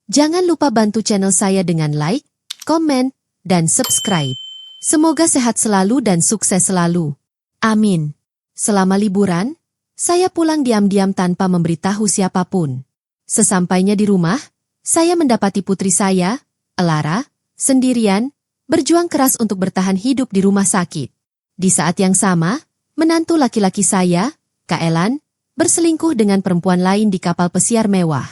Jangan lupa bantu channel saya dengan like, komen, dan subscribe. Semoga sehat selalu dan sukses selalu. Amin. Selama liburan, saya pulang diam-diam tanpa memberitahu siapapun. Sesampainya di rumah, saya mendapati putri saya, Elara, sendirian, berjuang keras untuk bertahan hidup di rumah sakit. Di saat yang sama, menantu laki-laki saya, Kaelan, berselingkuh dengan perempuan lain di kapal pesiar mewah.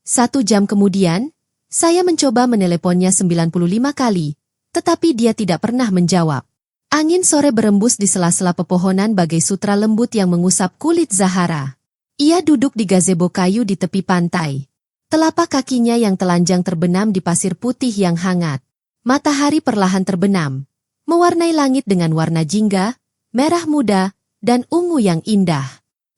1 jam kemudian, saya mencoba meneleponnya 95 kali, tetapi dia tidak pernah menjawab. Angin sore berembus di sela-sela pepohonan bagai sutra lembut yang mengusap kulit Zahara. Ia duduk di gazebo kayu di tepi pantai. Telapak kakinya yang telanjang terbenam di pasir putih yang hangat. Matahari perlahan terbenam, mewarnai langit dengan warna jingga, merah muda, dan ungu yang indah.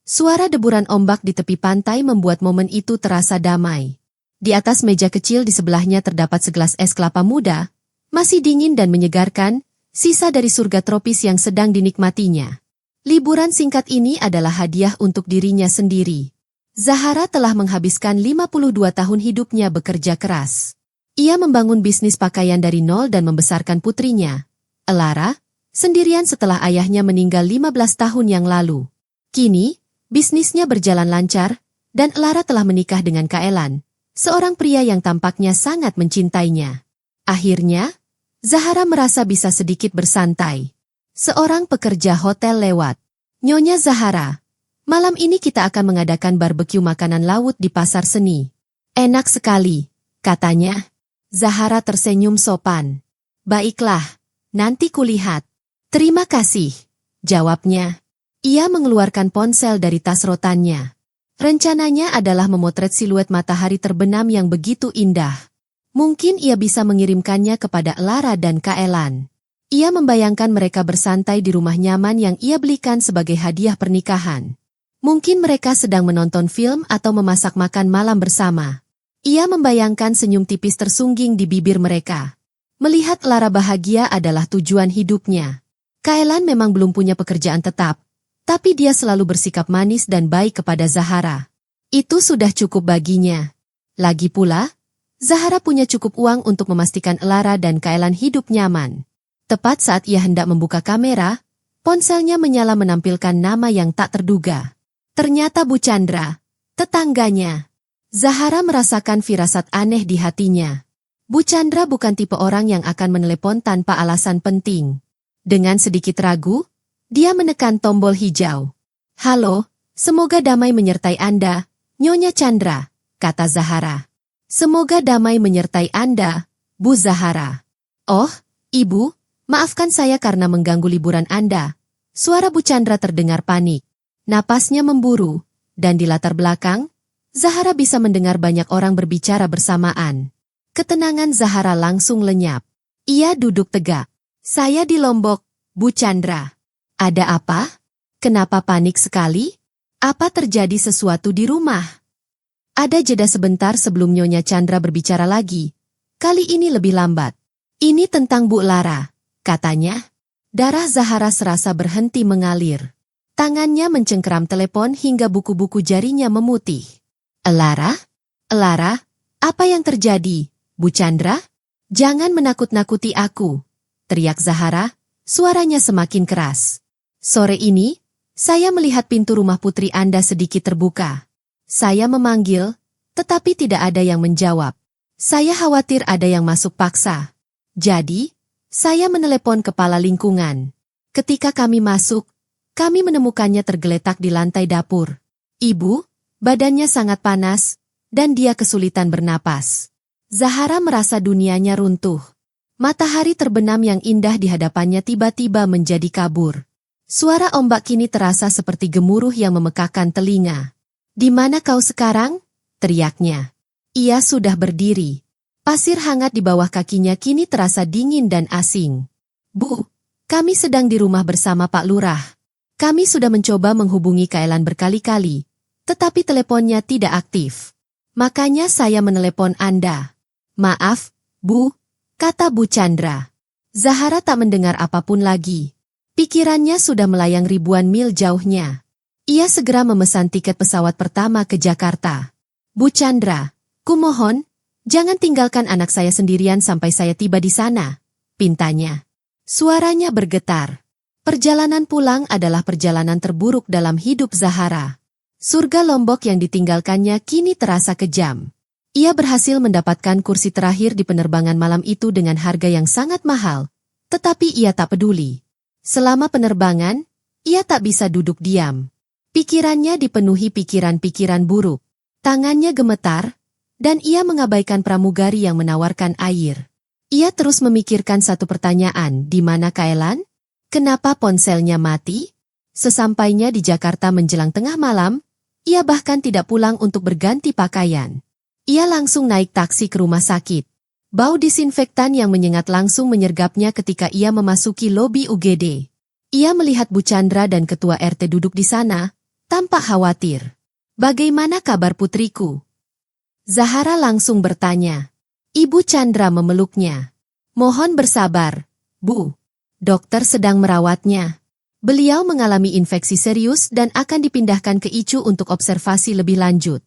Suara deburan ombak di tepi pantai membuat momen itu terasa damai. Di atas meja kecil di sebelahnya terdapat segelas es kelapa muda, masih dingin dan menyegarkan, sisa dari surga tropis yang sedang dinikmatinya. Liburan singkat ini adalah hadiah untuk dirinya sendiri. Zahara telah menghabiskan 52 tahun hidupnya bekerja keras. Ia membangun bisnis pakaian dari nol dan membesarkan putrinya, Elara, sendirian setelah ayahnya meninggal 15 tahun yang lalu. Kini, bisnisnya berjalan lancar, dan Elara telah menikah dengan Kaelan, seorang pria yang tampaknya sangat mencintainya. Akhirnya, Zahara merasa bisa sedikit bersantai. Seorang pekerja hotel lewat. "Nyonya Zahara, malam ini kita akan mengadakan barbeque makanan laut di pasar seni." "Enak sekali," katanya. Zahara tersenyum sopan. "Baiklah, nanti kulihat." "Terima kasih," jawabnya. Ia mengeluarkan ponsel dari tas rotannya. Rencananya adalah memotret siluet matahari terbenam yang begitu indah. Mungkin ia bisa mengirimkannya kepada Elara dan Kaelan. Ia membayangkan mereka bersantai di rumah nyaman yang ia belikan sebagai hadiah pernikahan. Mungkin mereka sedang menonton film atau memasak makan malam bersama. Ia membayangkan senyum tipis tersungging di bibir mereka. Melihat Elara bahagia adalah tujuan hidupnya. Kaelan memang belum punya pekerjaan tetap, tapi dia selalu bersikap manis dan baik kepada Zahara. Itu sudah cukup baginya. Lagi pula, Zahara punya cukup uang untuk memastikan Elara dan Kaelan hidup nyaman. Tepat saat ia hendak membuka kamera, ponselnya menyala menampilkan nama yang tak terduga. Ternyata Bu Chandra, tetangganya. Zahara merasakan firasat aneh di hatinya. Bu Chandra bukan tipe orang yang akan menelepon tanpa alasan penting. Dengan sedikit ragu, dia menekan tombol hijau. "Halo, semoga damai menyertai Anda, Nyonya Chandra," kata Zahara. "Semoga damai menyertai Anda, Bu Zahara." "Oh, Ibu, maafkan saya karena mengganggu liburan Anda." Suara Bu Chandra terdengar panik. Napasnya memburu, dan di latar belakang, Zahara bisa mendengar banyak orang berbicara bersamaan. Ketenangan Zahara langsung lenyap. Ia duduk tegak. "Saya di Lombok, Bu Chandra." "Ada apa? Kenapa panik sekali? Apa terjadi sesuatu di rumah?" Ada jeda sebentar sebelum Nyonya Chandra berbicara lagi. Kali ini lebih lambat. "Ini tentang Bu Lara," katanya. Darah Zahara serasa berhenti mengalir. Tangannya mencengkeram telepon hingga buku-buku jarinya memutih. "Elara? Elara, apa yang terjadi, Bu Chandra? Jangan menakut-nakuti aku," teriak Zahara, suaranya semakin keras. "Sore ini, saya melihat pintu rumah putri Anda sedikit terbuka. Saya memanggil, tetapi tidak ada yang menjawab. Saya khawatir ada yang masuk paksa. Jadi, saya menelepon kepala lingkungan. Ketika kami masuk, kami menemukannya tergeletak di lantai dapur. Ibu, badannya sangat panas, dan dia kesulitan bernapas." Zahara merasa dunianya runtuh. Matahari terbenam yang indah di hadapannya tiba-tiba menjadi kabur. Suara ombak kini terasa seperti gemuruh yang memekakkan telinga. "Di mana kau sekarang?" teriaknya. Ia sudah berdiri. Pasir hangat di bawah kakinya kini terasa dingin dan asing. "Bu, kami sedang di rumah bersama Pak Lurah. Kami sudah mencoba menghubungi Kaelan berkali-kali, tetapi teleponnya tidak aktif. Makanya saya menelepon Anda." "Maaf, Bu," kata Bu Chandra. Zahara tak mendengar apapun lagi. Pikirannya sudah melayang ribuan mil jauhnya. Ia segera memesan tiket pesawat pertama ke Jakarta. "Bu Chandra, kumohon, Jangan tinggalkan anak saya sendirian sampai saya tiba di sana, pintanya. Suaranya bergetar. Perjalanan pulang adalah perjalanan terburuk dalam hidup Zahara. Surga Lombok yang ditinggalkannya kini terasa kejam. Ia berhasil mendapatkan kursi terakhir di penerbangan malam itu dengan harga yang sangat mahal, tetapi ia tak peduli. Selama penerbangan, ia tak bisa duduk diam. Pikirannya dipenuhi pikiran-pikiran buruk. Tangannya gemetar, dan ia mengabaikan pramugari yang menawarkan air. Ia terus memikirkan satu pertanyaan, di mana Kaelan? Kenapa ponselnya mati? Sesampainya di Jakarta menjelang tengah malam, ia bahkan tidak pulang untuk berganti pakaian. Ia langsung naik taksi ke rumah sakit. Bau disinfektan yang menyengat langsung menyergapnya ketika ia memasuki lobi UGD. Ia melihat Bu Chandra dan Ketua RT duduk di sana, tampak khawatir. Bagaimana kabar putriku? Zahara langsung bertanya. Ibu Chandra memeluknya. Mohon bersabar, Bu. Dokter sedang merawatnya. Beliau mengalami infeksi serius dan akan dipindahkan ke ICU untuk observasi lebih lanjut.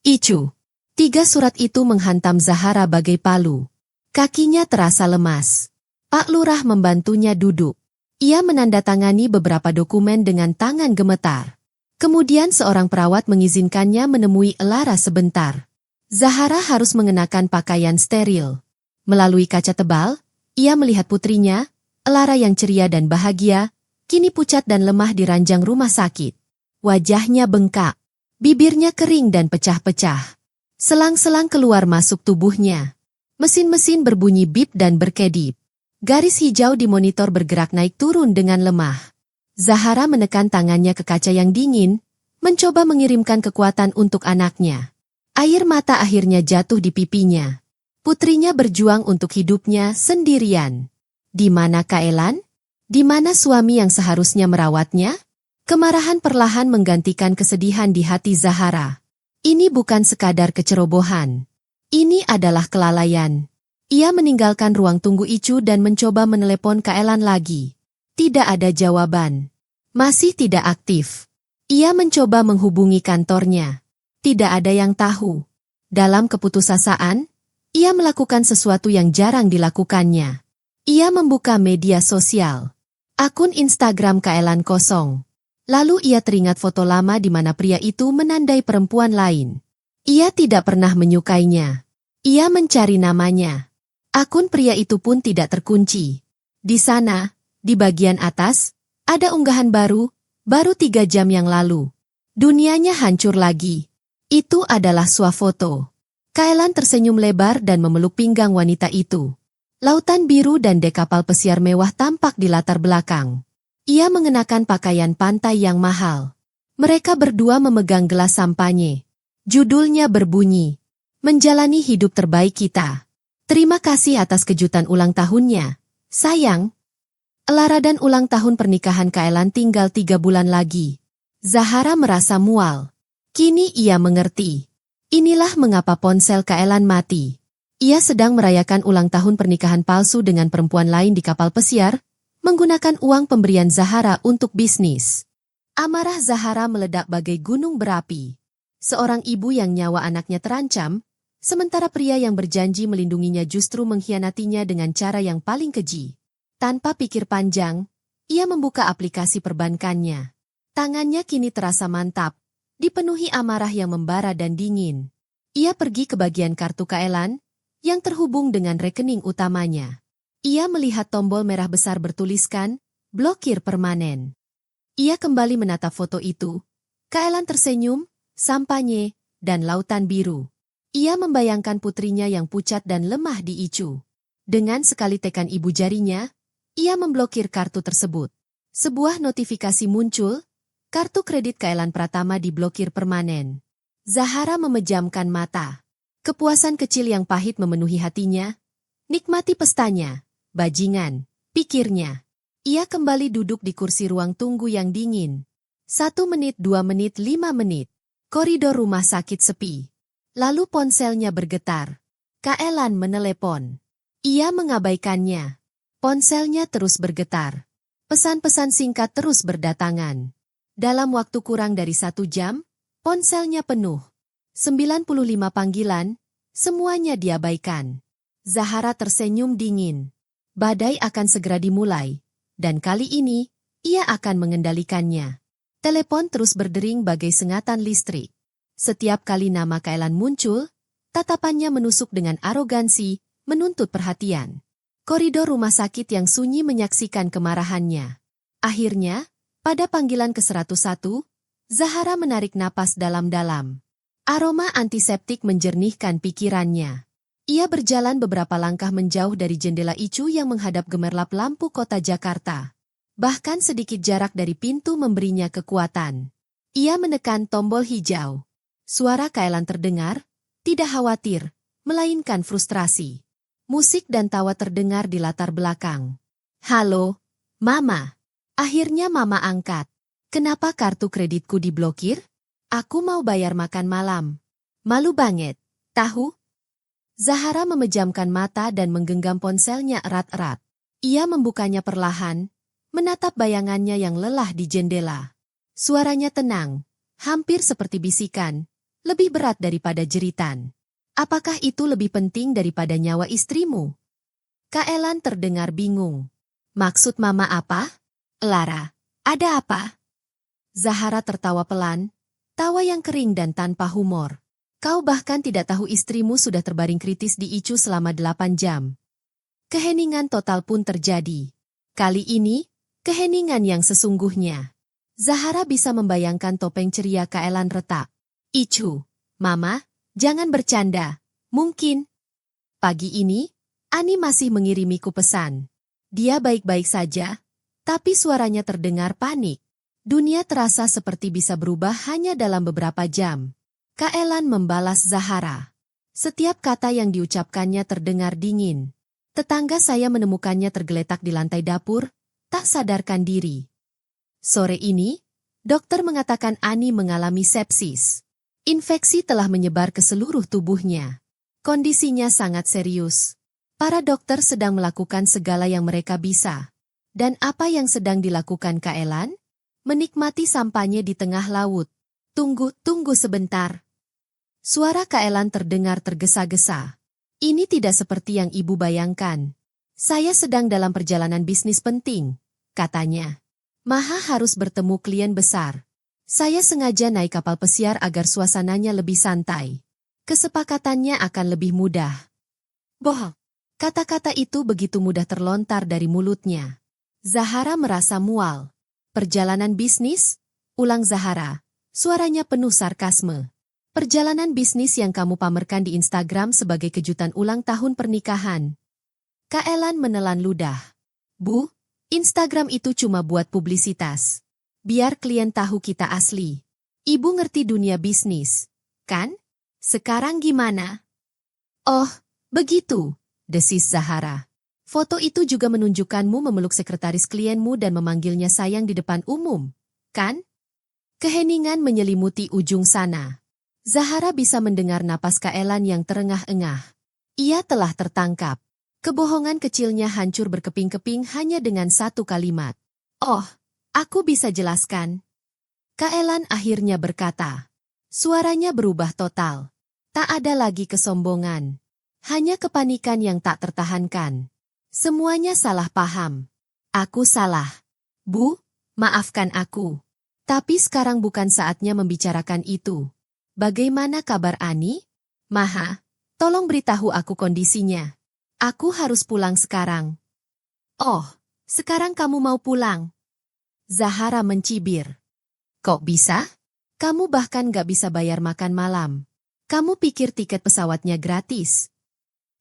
ICU. 3 surat itu menghantam Zahara bagai palu. Kakinya terasa lemas. Pak Lurah membantunya duduk. Ia menandatangani beberapa dokumen dengan tangan gemetar. Kemudian seorang perawat mengizinkannya menemui Elara sebentar. Zahara harus mengenakan pakaian steril. Melalui kaca tebal, ia melihat putrinya, Elara yang ceria dan bahagia, kini pucat dan lemah di ranjang rumah sakit. Wajahnya bengkak, bibirnya kering dan pecah-pecah. Selang-selang keluar masuk tubuhnya. Mesin-mesin berbunyi bip dan berkedip. Garis hijau di monitor bergerak naik turun dengan lemah. Zahara menekan tangannya ke kaca yang dingin, mencoba mengirimkan kekuatan untuk anaknya. Air mata akhirnya jatuh di pipinya. Putrinya berjuang untuk hidupnya sendirian. Di mana Kaelan? Di mana suami yang seharusnya merawatnya? Kemarahan perlahan menggantikan kesedihan di hati Zahara. Ini bukan sekadar kecerobohan. Ini adalah kelalaian. Ia meninggalkan ruang tunggu ICU dan mencoba menelepon Kaelan lagi. Tidak ada jawaban. Masih tidak aktif. Ia mencoba menghubungi kantornya. Tidak ada yang tahu. Dalam keputusasaan, ia melakukan sesuatu yang jarang dilakukannya. Ia membuka media sosial. Akun Instagram Kaelan kosong. Lalu ia teringat foto lama di mana pria itu menandai perempuan lain. Ia tidak pernah menyukainya. Ia mencari namanya. Akun pria itu pun tidak terkunci. Di sana, di bagian atas, ada unggahan baru 3 jam yang lalu. Dunianya hancur lagi. Itu adalah swafoto. Kaelan tersenyum lebar dan memeluk pinggang wanita itu. Lautan biru dan dek kapal pesiar mewah tampak di latar belakang. Ia mengenakan pakaian pantai yang mahal. Mereka berdua memegang gelas sampanye. Judulnya berbunyi, Menjalani Hidup Terbaik Kita. Terima kasih atas kejutan ulang tahunnya, sayang. Elara dan ulang tahun pernikahan Kaelan tinggal 3 bulan lagi. Zahara merasa mual. Kini ia mengerti. Inilah mengapa ponsel Kaelan mati. Ia sedang merayakan ulang tahun pernikahan palsu dengan perempuan lain di kapal pesiar, menggunakan uang pemberian Zahara untuk bisnis. Amarah Zahara meledak bagai gunung berapi. Seorang ibu yang nyawa anaknya terancam, sementara pria yang berjanji melindunginya justru mengkhianatinya dengan cara yang paling keji. Tanpa pikir panjang, ia membuka aplikasi perbankannya. Tangannya kini terasa mantap, dipenuhi amarah yang membara dan dingin. Ia pergi ke bagian kartu Kaelan, yang terhubung dengan rekening utamanya. Ia melihat tombol merah besar bertuliskan, blokir permanen. Ia kembali menatap foto itu. Kaelan tersenyum, sampanye, dan lautan biru. Ia membayangkan putrinya yang pucat dan lemah di ICU. Dengan sekali tekan ibu jarinya, ia memblokir kartu tersebut. Sebuah notifikasi muncul, kartu kredit Kaelan Pratama diblokir permanen. Zahara memejamkan mata. Kepuasan kecil yang pahit memenuhi hatinya. Nikmati pestanya. Bajingan, pikirnya. Ia kembali duduk di kursi ruang tunggu yang dingin. 1 menit, 2 menit, 5 menit. Koridor rumah sakit sepi. Lalu ponselnya bergetar. Kaelan menelepon. Ia mengabaikannya. Ponselnya terus bergetar. Pesan-pesan singkat terus berdatangan. Dalam waktu kurang dari 1 jam, ponselnya penuh. 95 panggilan, Semuanya diabaikan. Zahara tersenyum dingin. Badai akan segera dimulai, dan kali ini, ia akan mengendalikannya. Telepon terus berdering bagai sengatan listrik. Setiap kali nama Kaelan muncul, tatapannya menusuk dengan arogansi, menuntut perhatian. Koridor rumah sakit yang sunyi menyaksikan kemarahannya. Akhirnya, pada panggilan ke-101, Zahara menarik napas dalam-dalam. Aroma antiseptik menjernihkan pikirannya. Ia berjalan beberapa langkah menjauh dari jendela icu yang menghadap gemerlap lampu kota Jakarta. Bahkan sedikit jarak dari pintu memberinya kekuatan. Ia menekan tombol hijau. Suara Kaelan terdengar, tidak khawatir, melainkan frustrasi. Musik dan tawa terdengar di latar belakang. Halo, Mama. Akhirnya Mama angkat. Kenapa kartu kreditku diblokir? Aku mau bayar makan malam. Malu banget, tahu? Zahara memejamkan mata dan menggenggam ponselnya erat-erat. Ia membukanya perlahan, menatap bayangannya yang lelah di jendela. Suaranya tenang, hampir seperti bisikan, lebih berat daripada jeritan. Apakah itu lebih penting daripada nyawa istrimu? Kaelan terdengar bingung. Maksud Mama apa? Lara, ada apa? Zahara tertawa pelan, tawa yang kering dan tanpa humor. Kau bahkan tidak tahu istrimu sudah terbaring kritis di ICU selama 8 jam. Keheningan total pun terjadi. Kali ini, keheningan yang sesungguhnya. Zahara bisa membayangkan topeng ceria Kaelan retak. ICU, Mama, jangan bercanda. Mungkin. Pagi ini, Ani masih mengirimiku pesan. Dia baik-baik saja, tapi suaranya terdengar panik. Dunia terasa seperti bisa berubah hanya dalam beberapa jam. Kaelan membalas Zahara. Setiap kata yang diucapkannya terdengar dingin. Tetangga saya menemukannya tergeletak di lantai dapur, tak sadarkan diri. Sore ini, dokter mengatakan Ani mengalami sepsis. Infeksi telah menyebar ke seluruh tubuhnya. Kondisinya sangat serius. Para dokter sedang melakukan segala yang mereka bisa. Dan apa yang sedang dilakukan Kaelan? Menikmati sampahnya di tengah laut. Tunggu sebentar. Suara Kaelan terdengar tergesa-gesa. Ini tidak seperti yang ibu bayangkan. Saya sedang dalam perjalanan bisnis penting, katanya. Maha harus bertemu klien besar. Saya sengaja naik kapal pesiar agar suasananya lebih santai. Kesepakatannya akan lebih mudah. Bohong. Kata-kata itu begitu mudah terlontar dari mulutnya. Zahara merasa mual. Perjalanan bisnis? Ulang Zahara. Suaranya penuh sarkasme. Perjalanan bisnis yang kamu pamerkan di Instagram sebagai kejutan ulang tahun pernikahan. Kaelan menelan ludah. Bu, Instagram itu cuma buat publisitas. Biar klien tahu kita asli. Ibu ngerti dunia bisnis, kan? Sekarang gimana? Oh, begitu, desis Zahara. Foto itu juga menunjukkanmu memeluk sekretaris klienmu dan memanggilnya sayang di depan umum, kan? Keheningan menyelimuti ujung sana. Zahara bisa mendengar napas Kaelan yang terengah-engah. Ia telah tertangkap. Kebohongan kecilnya hancur berkeping-keping hanya dengan satu kalimat. Oh, aku bisa jelaskan. Kaelan akhirnya berkata. Suaranya berubah total. Tak ada lagi kesombongan. Hanya kepanikan yang tak tertahankan. Semuanya salah paham. Aku salah. Bu, maafkan aku. Tapi sekarang bukan saatnya membicarakan itu. Bagaimana kabar Ani? Maha, tolong beritahu aku kondisinya. Aku harus pulang sekarang. Oh, sekarang kamu mau pulang? Zahara mencibir. Kok bisa? Kamu bahkan gak bisa bayar makan malam. Kamu pikir tiket pesawatnya gratis?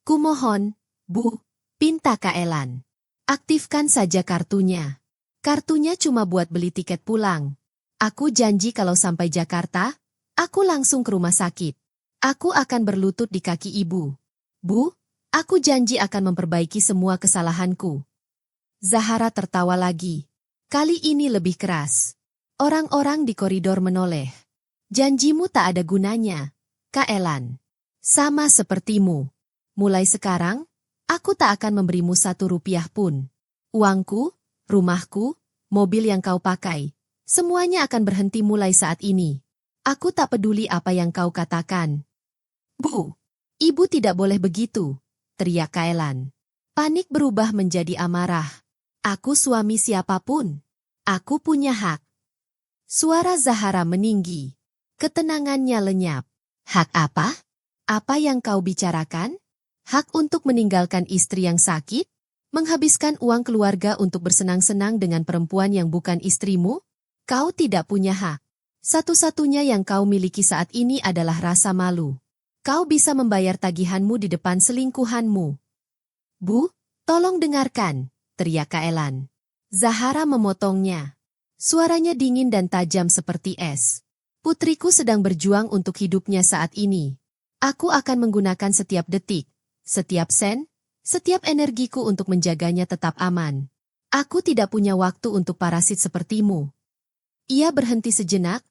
Kumohon, Bu, pinta Kaelan. Aktifkan saja kartunya. Kartunya cuma buat beli tiket pulang. Aku janji kalau sampai Jakarta, aku langsung ke rumah sakit. Aku akan berlutut di kaki ibu. Bu, aku janji akan memperbaiki semua kesalahanku. Zahara tertawa lagi. Kali ini lebih keras. Orang-orang di koridor menoleh. Janjimu tak ada gunanya, Kaelan. Sama sepertimu. Mulai sekarang, aku tak akan memberimu 1 rupiah pun. Uangku, rumahku, mobil yang kau pakai, semuanya akan berhenti mulai saat ini. Aku tak peduli apa yang kau katakan. Bu, Ibu tidak boleh begitu, teriak Kaelan. Panik berubah menjadi amarah. Aku suami siapapun. Aku punya hak. Suara Zahara meninggi. Ketenangannya lenyap. Hak apa? Apa yang kau bicarakan? Hak untuk meninggalkan istri yang sakit? Menghabiskan uang keluarga untuk bersenang-senang dengan perempuan yang bukan istrimu? Kau tidak punya hak. Satu-satunya yang kau miliki saat ini adalah rasa malu. Kau bisa membayar tagihanmu di depan selingkuhanmu. Bu, tolong dengarkan, teriak Kaelan. Zahara memotongnya. Suaranya dingin dan tajam seperti es. Putriku sedang berjuang untuk hidupnya saat ini. Aku akan menggunakan setiap detik, setiap sen, setiap energiku untuk menjaganya tetap aman. Aku tidak punya waktu untuk parasit sepertimu. Ia berhenti sejenak,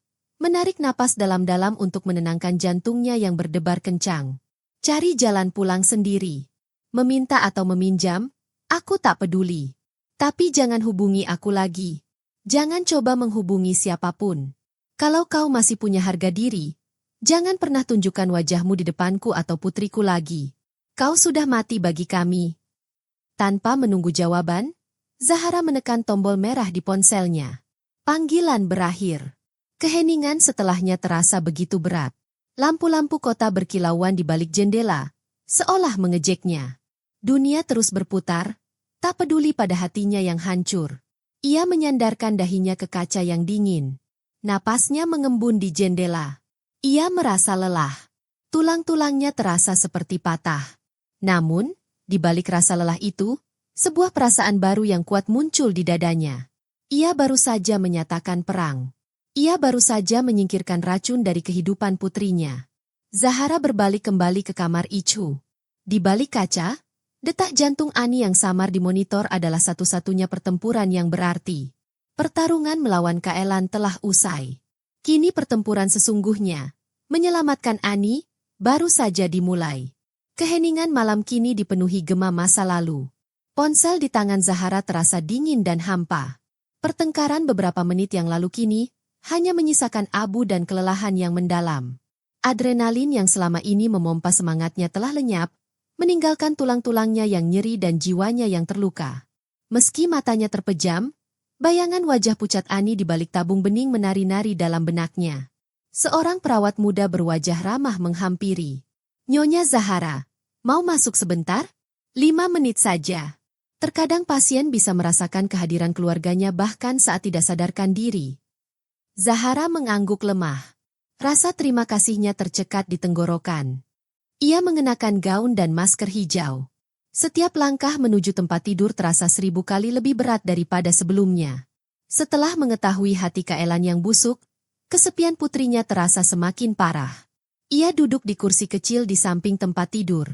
menarik napas dalam-dalam untuk menenangkan jantungnya yang berdebar kencang. Cari jalan pulang sendiri. Meminta atau meminjam, aku tak peduli. Tapi jangan hubungi aku lagi. Jangan coba menghubungi siapapun. Kalau kau masih punya harga diri, jangan pernah tunjukkan wajahmu di depanku atau putriku lagi. Kau sudah mati bagi kami. Tanpa menunggu jawaban, Zahara menekan tombol merah di ponselnya. Panggilan berakhir. Keheningan setelahnya terasa begitu berat. Lampu-lampu kota berkilauan di balik jendela, seolah mengejeknya. Dunia terus berputar, tak peduli pada hatinya yang hancur. Ia menyandarkan dahinya ke kaca yang dingin. Napasnya mengembun di jendela. Ia merasa lelah. Tulang-tulangnya terasa seperti patah. Namun, di balik rasa lelah itu, sebuah perasaan baru yang kuat muncul di dadanya. Ia baru saja menyatakan perang. Ia baru saja menyingkirkan racun dari kehidupan putrinya. Zahara berbalik kembali ke kamar Ichu. Di balik kaca, detak jantung Ani yang samar di monitor adalah satu-satunya pertempuran yang berarti. Pertarungan melawan Kaelan telah usai. Kini pertempuran sesungguhnya, menyelamatkan Ani, baru saja dimulai. Keheningan malam kini dipenuhi gema masa lalu. Ponsel di tangan Zahara terasa dingin dan hampa. Pertengkaran beberapa menit yang lalu kini, hanya menyisakan abu dan kelelahan yang mendalam. Adrenalin yang selama ini memompa semangatnya telah lenyap, meninggalkan tulang-tulangnya yang nyeri dan jiwanya yang terluka. Meski matanya terpejam, bayangan wajah pucat Ani di balik tabung bening menari-nari dalam benaknya. Seorang perawat muda berwajah ramah menghampiri. Nyonya Zahara, mau masuk sebentar? 5 menit saja. Terkadang pasien bisa merasakan kehadiran keluarganya bahkan saat tidak sadarkan diri. Zahara mengangguk lemah. Rasa terima kasihnya tercekat di tenggorokan. Ia mengenakan gaun dan masker hijau. Setiap langkah menuju tempat tidur terasa 1000 kali lebih berat daripada sebelumnya. Setelah mengetahui hati Kaelan yang busuk, kesepian putrinya terasa semakin parah. Ia duduk di kursi kecil di samping tempat tidur.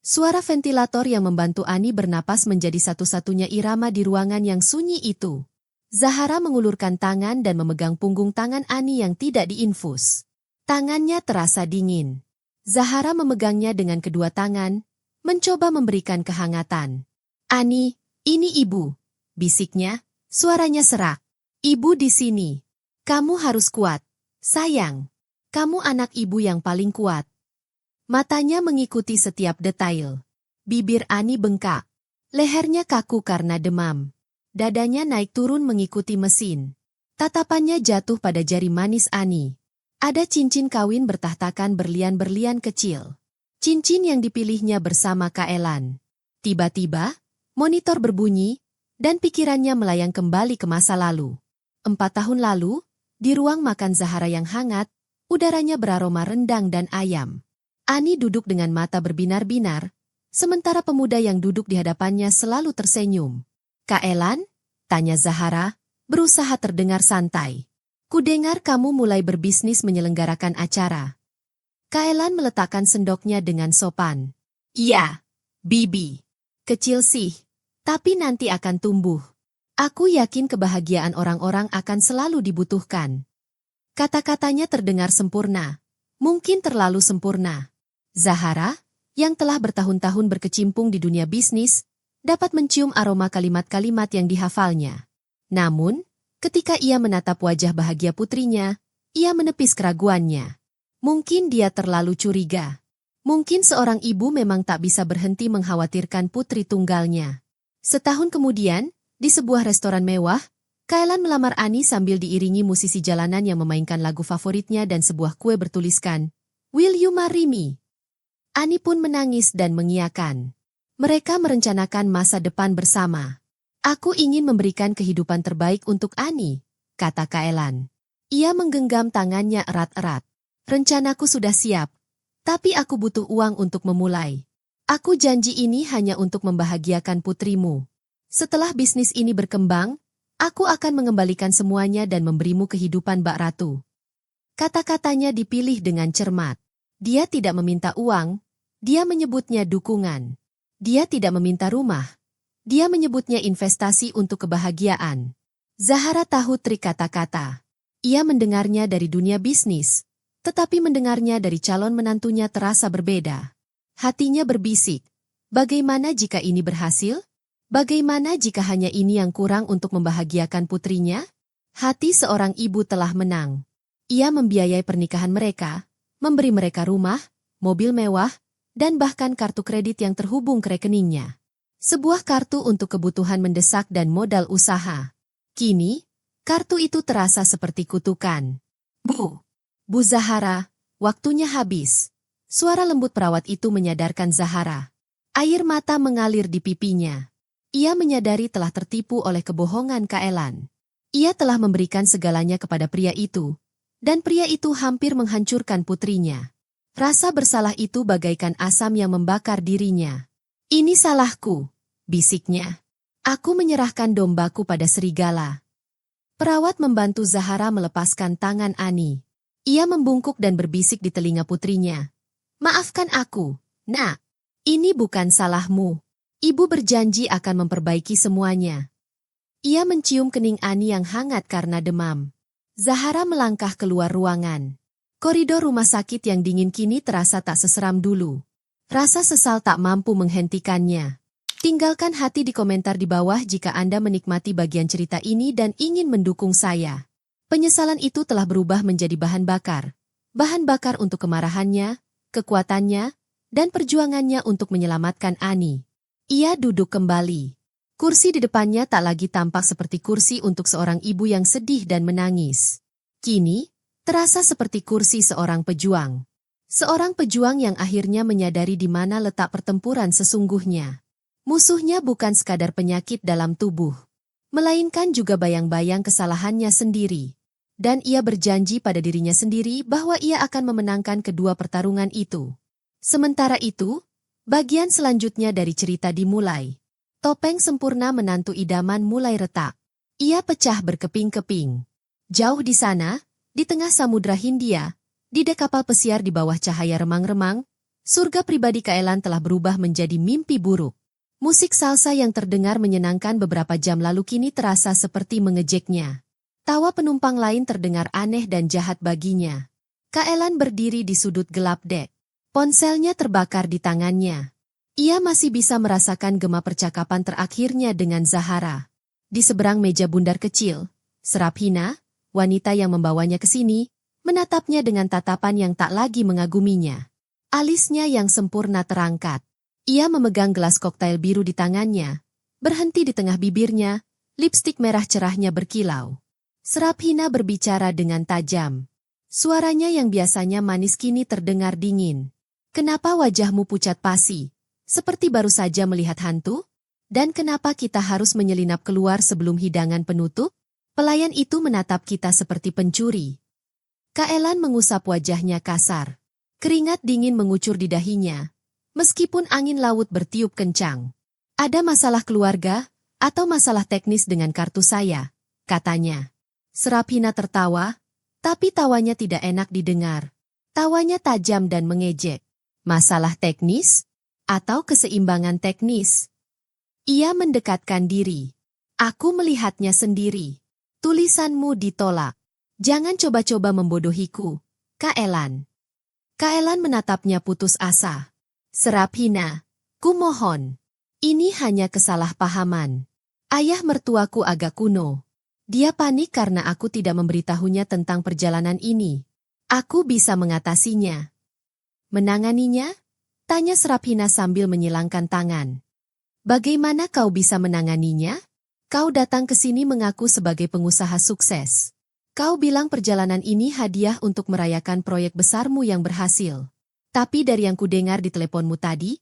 Suara ventilator yang membantu Ani bernapas menjadi satu-satunya irama di ruangan yang sunyi itu. Zahara mengulurkan tangan dan memegang punggung tangan Ani yang tidak diinfus. Tangannya terasa dingin. Zahara memegangnya dengan kedua tangan, mencoba memberikan kehangatan. Ani, ini ibu, bisiknya, suaranya serak. Ibu di sini. Kamu harus kuat. Sayang, kamu anak ibu yang paling kuat. Matanya mengikuti setiap detail. Bibir Ani bengkak. Lehernya kaku karena demam. Dadanya naik turun mengikuti mesin. Tatapannya jatuh pada jari manis Ani. Ada cincin kawin bertahtakan berlian-berlian kecil. Cincin yang dipilihnya bersama Kaelan. Tiba-tiba, monitor berbunyi, dan pikirannya melayang kembali ke masa lalu. 4 tahun lalu, di ruang makan Zahara yang hangat, udaranya beraroma rendang dan ayam. Ani duduk dengan mata berbinar-binar, sementara pemuda yang duduk di hadapannya selalu tersenyum. Kaelan? Tanya Zahara, berusaha terdengar santai. Kudengar kamu mulai berbisnis menyelenggarakan acara. Kaelan meletakkan sendoknya dengan sopan. Iya, Bibi. Kecil sih, tapi nanti akan tumbuh. Aku yakin kebahagiaan orang-orang akan selalu dibutuhkan. Kata-katanya terdengar sempurna, mungkin terlalu sempurna. Zahara, yang telah bertahun-tahun berkecimpung di dunia bisnis, dapat mencium aroma kalimat-kalimat yang dihafalnya. Namun, ketika ia menatap wajah bahagia putrinya, ia menepis keraguannya. Mungkin dia terlalu curiga. Mungkin seorang ibu memang tak bisa berhenti mengkhawatirkan putri tunggalnya. Setahun kemudian, di sebuah restoran mewah, Kaelan melamar Ani sambil diiringi musisi jalanan yang memainkan lagu favoritnya dan sebuah kue bertuliskan, "Will you marry me?" Ani pun menangis dan mengiyakan. Mereka merencanakan masa depan bersama. "Aku ingin memberikan kehidupan terbaik untuk Ani," kata Kaelan. Ia menggenggam tangannya erat-erat. "Rencanaku sudah siap. Tapi aku butuh uang untuk memulai. Aku janji ini hanya untuk membahagiakan putrimu. Setelah bisnis ini berkembang, aku akan mengembalikan semuanya dan memberimu kehidupan bak ratu." Kata-katanya dipilih dengan cermat. Dia tidak meminta uang, dia menyebutnya dukungan. Dia tidak meminta rumah, dia menyebutnya investasi untuk kebahagiaan. Zahara tahu trik kata-kata. Ia mendengarnya dari dunia bisnis. Tetapi mendengarnya dari calon menantunya terasa berbeda. Hatinya berbisik, bagaimana jika ini berhasil? Bagaimana jika hanya ini yang kurang untuk membahagiakan putrinya? Hati seorang ibu telah menang. Ia membiayai pernikahan mereka, memberi mereka rumah, mobil mewah, dan bahkan kartu kredit yang terhubung ke rekeningnya. Sebuah kartu untuk kebutuhan mendesak dan modal usaha. Kini, kartu itu terasa seperti kutukan. Bu Zahara, waktunya habis." Suara lembut perawat itu menyadarkan Zahara. Air mata mengalir di pipinya. Ia menyadari telah tertipu oleh kebohongan Kaelan. Ia telah memberikan segalanya kepada pria itu, dan pria itu hampir menghancurkan putrinya. Rasa bersalah itu bagaikan asam yang membakar dirinya. "Ini salahku," bisiknya. "Aku menyerahkan dombaku pada serigala." Perawat membantu Zahara melepaskan tangan Ani. Ia membungkuk dan berbisik di telinga putrinya. "Maafkan aku, Nak. Ini bukan salahmu. Ibu berjanji akan memperbaiki semuanya." Ia mencium kening Ani yang hangat karena demam. Zahara melangkah keluar ruangan. Koridor rumah sakit yang dingin kini terasa tak seseram dulu. Rasa sesal tak mampu menghentikannya. Tinggalkan hati di komentar di bawah jika Anda menikmati bagian cerita ini dan ingin mendukung saya. Penyesalan itu telah berubah menjadi bahan bakar. Bahan bakar untuk kemarahannya, kekuatannya, dan perjuangannya untuk menyelamatkan Ani. Ia duduk kembali. Kursi di depannya tak lagi tampak seperti kursi untuk seorang ibu yang sedih dan menangis. Kini, terasa seperti kursi seorang pejuang. Seorang pejuang yang akhirnya menyadari di mana letak pertempuran sesungguhnya. Musuhnya bukan sekadar penyakit dalam tubuh, melainkan juga bayang-bayang kesalahannya sendiri. Dan ia berjanji pada dirinya sendiri bahwa ia akan memenangkan kedua pertarungan itu. Sementara itu, bagian selanjutnya dari cerita dimulai. Topeng sempurna menantu idaman mulai retak. Ia pecah berkeping-keping. Jauh di sana, di tengah Samudra Hindia, di dek kapal pesiar di bawah cahaya remang-remang, surga pribadi Kaelan telah berubah menjadi mimpi buruk. Musik salsa yang terdengar menyenangkan beberapa jam lalu kini terasa seperti mengejeknya. Tawa penumpang lain terdengar aneh dan jahat baginya. Kaelan berdiri di sudut gelap dek. Ponselnya terbakar di tangannya. Ia masih bisa merasakan gema percakapan terakhirnya dengan Zahara. Di seberang meja bundar kecil, Serapina, wanita yang membawanya ke sini, menatapnya dengan tatapan yang tak lagi mengaguminya. Alisnya yang sempurna terangkat. Ia memegang gelas koktail biru di tangannya, berhenti di tengah bibirnya, lipstik merah cerahnya berkilau. Serapina berbicara dengan tajam. Suaranya yang biasanya manis kini terdengar dingin. "Kenapa wajahmu pucat pasi? Seperti baru saja melihat hantu? Dan kenapa kita harus menyelinap keluar sebelum hidangan penutup?" Pelayan itu menatap kita seperti pencuri. Kaelan mengusap wajahnya kasar. Keringat dingin mengucur di dahinya, meskipun angin laut bertiup kencang. "Ada masalah keluarga, atau masalah teknis dengan kartu saya?" katanya. Serapina tertawa, tapi tawanya tidak enak didengar. Tawanya tajam dan mengejek. "Masalah teknis? Atau keseimbangan teknis?" Ia mendekatkan diri. "Aku melihatnya sendiri. Tulisanmu ditolak. Jangan coba-coba membodohiku, Kaelan." Kaelan menatapnya putus asa. "Serapina, kumohon. Ini hanya kesalahpahaman. Ayah mertuaku agak kuno. Dia panik karena aku tidak memberitahunya tentang perjalanan ini. Aku bisa mengatasinya." "Menanganinya?" Tanya Srapina sambil menyilangkan tangan. Bagaimana kau bisa menanganinya? Kau datang ke sini mengaku sebagai pengusaha sukses. Kau bilang perjalanan ini hadiah untuk merayakan proyek besarmu yang berhasil. Tapi dari yang kudengar di teleponmu tadi,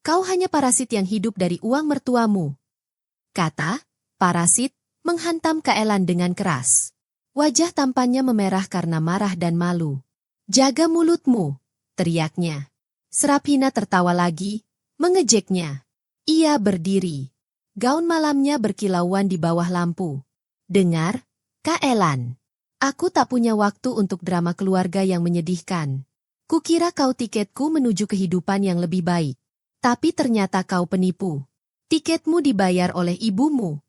kau hanya parasit yang hidup dari uang mertuamu. Kata parasit menghantam Kaelan dengan keras. Wajah tampannya memerah karena marah dan malu. Jaga mulutmu, teriaknya. Srapina tertawa lagi, mengejeknya. Ia berdiri. Gaun malamnya berkilauan di bawah lampu. Dengar, Kaelan. Aku tak punya waktu untuk drama keluarga yang menyedihkan. Kukira kau tiketku menuju kehidupan yang lebih baik. Tapi ternyata kau penipu. Tiketmu dibayar oleh ibumu.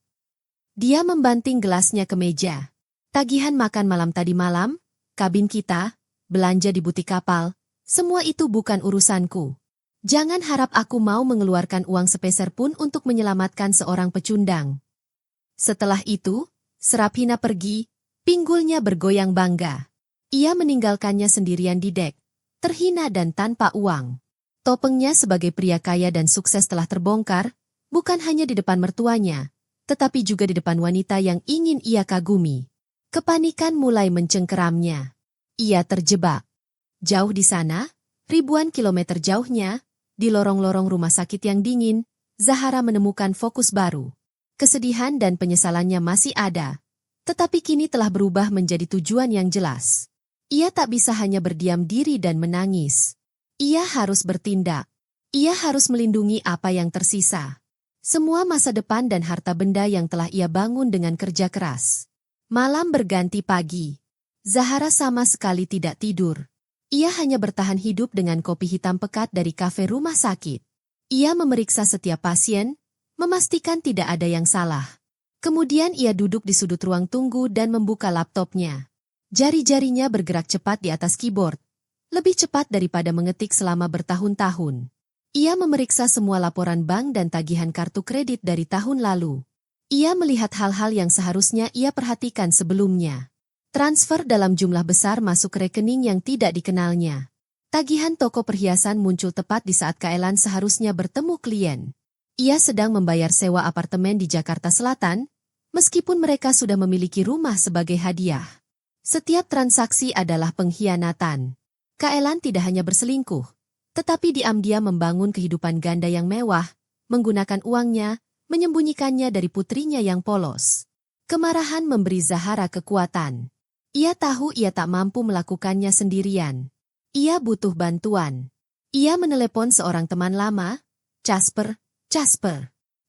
Dia membanting gelasnya ke meja. Tagihan makan malam tadi malam, kabin kita, belanja di butik kapal, semua itu bukan urusanku. Jangan harap aku mau mengeluarkan uang sepeser pun untuk menyelamatkan seorang pecundang. Setelah itu, Srapina pergi, pinggulnya bergoyang bangga. Ia meninggalkannya sendirian di dek, terhina dan tanpa uang. Topengnya sebagai pria kaya dan sukses telah terbongkar, bukan hanya di depan mertuanya, tetapi juga di depan wanita yang ingin ia kagumi. Kepanikan mulai mencengkeramnya. Ia terjebak. Jauh di sana, ribuan kilometer jauhnya, di lorong-lorong rumah sakit yang dingin, Zahara menemukan fokus baru. Kesedihan dan penyesalannya masih ada, tetapi kini telah berubah menjadi tujuan yang jelas. Ia tak bisa hanya berdiam diri dan menangis. Ia harus bertindak. Ia harus melindungi apa yang tersisa. Semua masa depan dan harta benda yang telah ia bangun dengan kerja keras. Malam berganti pagi. Zahara sama sekali tidak tidur. Ia hanya bertahan hidup dengan kopi hitam pekat dari kafe rumah sakit. Ia memeriksa setiap pasien, memastikan tidak ada yang salah. Kemudian ia duduk di sudut ruang tunggu dan membuka laptopnya. Jari-jarinya bergerak cepat di atas keyboard, lebih cepat daripada mengetik selama bertahun-tahun. Ia memeriksa semua laporan bank dan tagihan kartu kredit dari tahun lalu. Ia melihat hal-hal yang seharusnya ia perhatikan sebelumnya. Transfer dalam jumlah besar masuk ke rekening yang tidak dikenalnya. Tagihan toko perhiasan muncul tepat di saat Kaelan seharusnya bertemu klien. Ia sedang membayar sewa apartemen di Jakarta Selatan, meskipun mereka sudah memiliki rumah sebagai hadiah. Setiap transaksi adalah pengkhianatan. Kaelan tidak hanya berselingkuh, tetapi diam-diam membangun kehidupan ganda yang mewah, menggunakan uangnya, menyembunyikannya dari putrinya yang polos. Kemarahan memberi Zahara kekuatan. Ia tahu ia tak mampu melakukannya sendirian. Ia butuh bantuan. Ia menelepon seorang teman lama, Casper.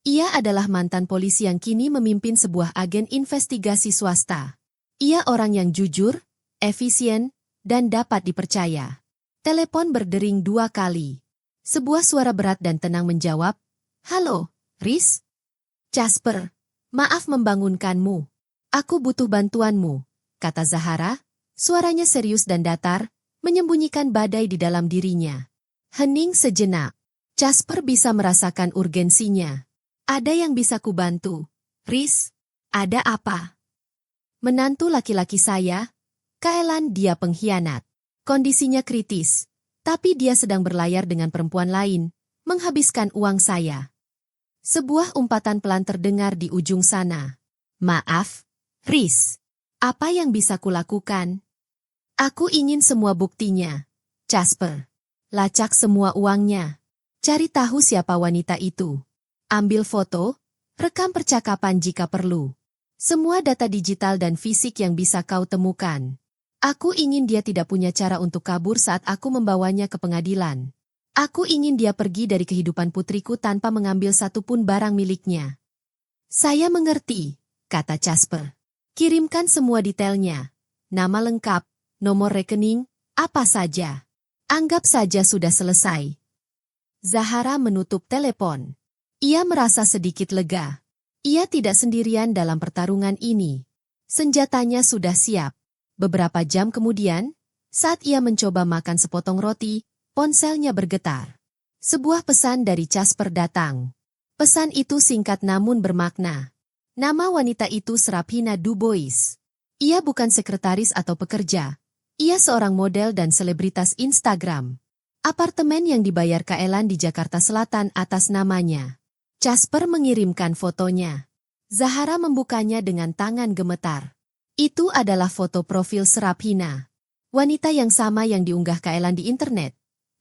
Ia adalah mantan polisi yang kini memimpin sebuah agen investigasi swasta. Ia orang yang jujur, efisien, dan dapat dipercaya. Telepon berdering 2 kali. Sebuah suara berat dan tenang menjawab, "Halo, Riz?" "Casper, maaf membangunkanmu. Aku butuh bantuanmu," kata Zahara, suaranya serius dan datar, menyembunyikan badai di dalam dirinya. Hening sejenak. Casper bisa merasakan urgensinya. "Ada yang bisa kubantu, Riz? Ada apa?" "Menantu laki-laki saya, Kaelan, dia pengkhianat. Kondisinya kritis, tapi dia sedang berlayar dengan perempuan lain, menghabiskan uang saya." Sebuah umpatan pelan terdengar di ujung sana. "Maaf, Riz. Apa yang bisa kulakukan?" "Aku ingin semua buktinya, Casper. Lacak semua uangnya. Cari tahu siapa wanita itu. Ambil foto, rekam percakapan jika perlu. Semua data digital dan fisik yang bisa kau temukan. Aku ingin dia tidak punya cara untuk kabur saat aku membawanya ke pengadilan. Aku ingin dia pergi dari kehidupan putriku tanpa mengambil satupun barang miliknya." "Saya mengerti," kata Casper. "Kirimkan semua detailnya. Nama lengkap, nomor rekening, apa saja. Anggap saja sudah selesai." Zahara menutup telepon. Ia merasa sedikit lega. Ia tidak sendirian dalam pertarungan ini. Senjatanya sudah siap. Beberapa jam kemudian, saat ia mencoba makan sepotong roti, ponselnya bergetar. Sebuah pesan dari Casper datang. Pesan itu singkat namun bermakna. Nama wanita itu Srapina Dubois. Ia bukan sekretaris atau pekerja. Ia seorang model dan selebritas Instagram. Apartemen yang dibayar Kak Elan di Jakarta Selatan atas namanya. Casper mengirimkan fotonya. Zahara membukanya dengan tangan gemetar. Itu adalah foto profil Serapina. Wanita yang sama yang diunggah Kak Elan di internet.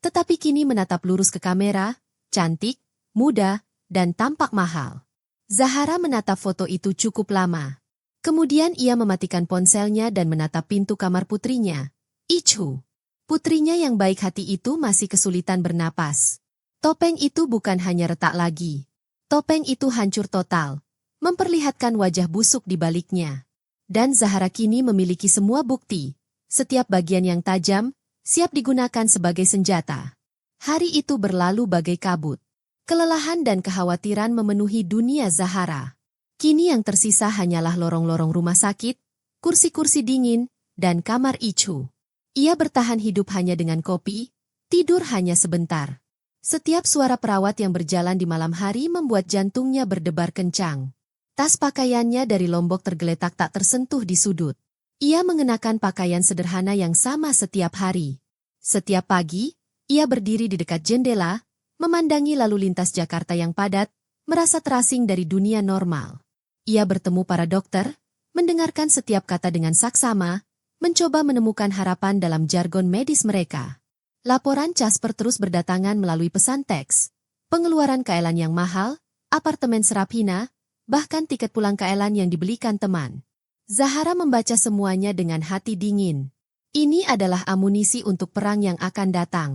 Tetapi kini menatap lurus ke kamera, cantik, muda, dan tampak mahal. Zahara menatap foto itu cukup lama. Kemudian ia mematikan ponselnya dan menatap pintu kamar putrinya, Ichu. Putrinya yang baik hati itu masih kesulitan bernapas. Topeng itu bukan hanya retak lagi. Topeng itu hancur total, memperlihatkan wajah busuk di baliknya. Dan Zahara kini memiliki semua bukti. Setiap bagian yang tajam, siap digunakan sebagai senjata. Hari itu berlalu bagai kabut. Kelelahan dan kekhawatiran memenuhi dunia Zahara. Kini yang tersisa hanyalah lorong-lorong rumah sakit, kursi-kursi dingin, dan kamar Ichu. Ia bertahan hidup hanya dengan kopi, tidur hanya sebentar. Setiap suara perawat yang berjalan di malam hari membuat jantungnya berdebar kencang. Tas pakaiannya dari Lombok tergeletak tak tersentuh di sudut. Ia mengenakan pakaian sederhana yang sama setiap hari. Setiap pagi, ia berdiri di dekat jendela, memandangi lalu lintas Jakarta yang padat, merasa terasing dari dunia normal. Ia bertemu para dokter, mendengarkan setiap kata dengan saksama, mencoba menemukan harapan dalam jargon medis mereka. Laporan Casper terus berdatangan melalui pesan teks, pengeluaran Kak Elan yang mahal, apartemen Serapina, bahkan tiket pulang Kak Elan yang dibelikan teman. Zahara membaca semuanya dengan hati dingin. Ini adalah amunisi untuk perang yang akan datang.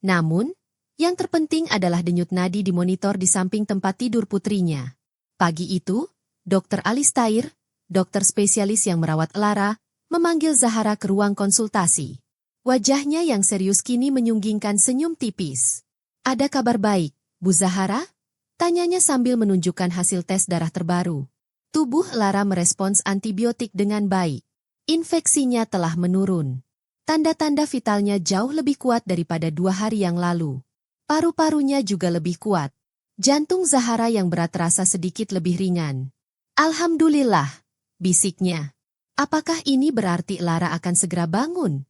Namun, yang terpenting adalah denyut nadi di monitor di samping tempat tidur putrinya. Pagi itu, Dr. Alistair, dokter spesialis yang merawat Lara, memanggil Zahara ke ruang konsultasi. Wajahnya yang serius kini menyunggingkan senyum tipis. Ada kabar baik, Bu Zahara? Tanyanya sambil menunjukkan hasil tes darah terbaru. Tubuh Lara merespons antibiotik dengan baik. Infeksinya telah menurun. Tanda-tanda vitalnya jauh lebih kuat daripada 2 hari yang lalu. Paru-parunya juga lebih kuat. Jantung Zahara yang berat terasa sedikit lebih ringan. Alhamdulillah, bisiknya. Apakah ini berarti Lara akan segera bangun?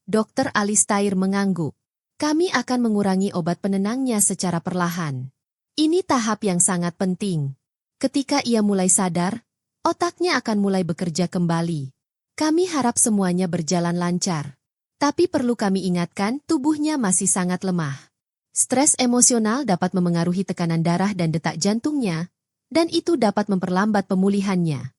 Dokter Alistair mengangguk. Kami akan mengurangi obat penenangnya secara perlahan. Ini tahap yang sangat penting. Ketika ia mulai sadar, otaknya akan mulai bekerja kembali. Kami harap semuanya berjalan lancar. Tapi perlu kami ingatkan, tubuhnya masih sangat lemah. Stres emosional dapat memengaruhi tekanan darah dan detak jantungnya, dan itu dapat memperlambat pemulihannya.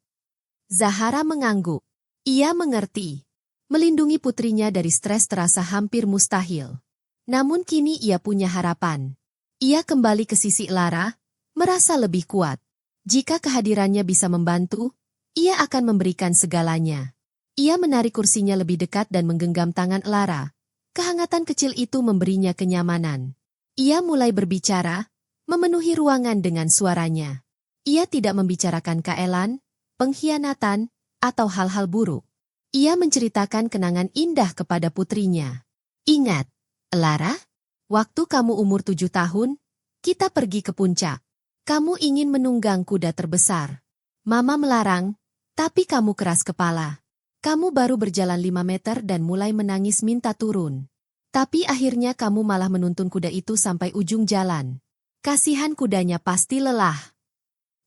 Zahara mengangguk. Ia mengerti. Melindungi putrinya dari stres terasa hampir mustahil. Namun kini ia punya harapan. Ia kembali ke sisi Lara, merasa lebih kuat. Jika kehadirannya bisa membantu, ia akan memberikan segalanya. Ia menarik kursinya lebih dekat dan menggenggam tangan Lara. Kehangatan kecil itu memberinya kenyamanan. Ia mulai berbicara, memenuhi ruangan dengan suaranya. Ia tidak membicarakan Kak Elan, pengkhianatan, atau hal-hal buruk. Ia menceritakan kenangan indah kepada putrinya. Ingat, Lara, waktu kamu umur 7 tahun, kita pergi ke puncak. Kamu ingin menunggang kuda terbesar. Mama melarang, tapi kamu keras kepala. Kamu baru berjalan 5 meter dan mulai menangis minta turun. Tapi akhirnya kamu malah menuntun kuda itu sampai ujung jalan. Kasihan kudanya pasti lelah.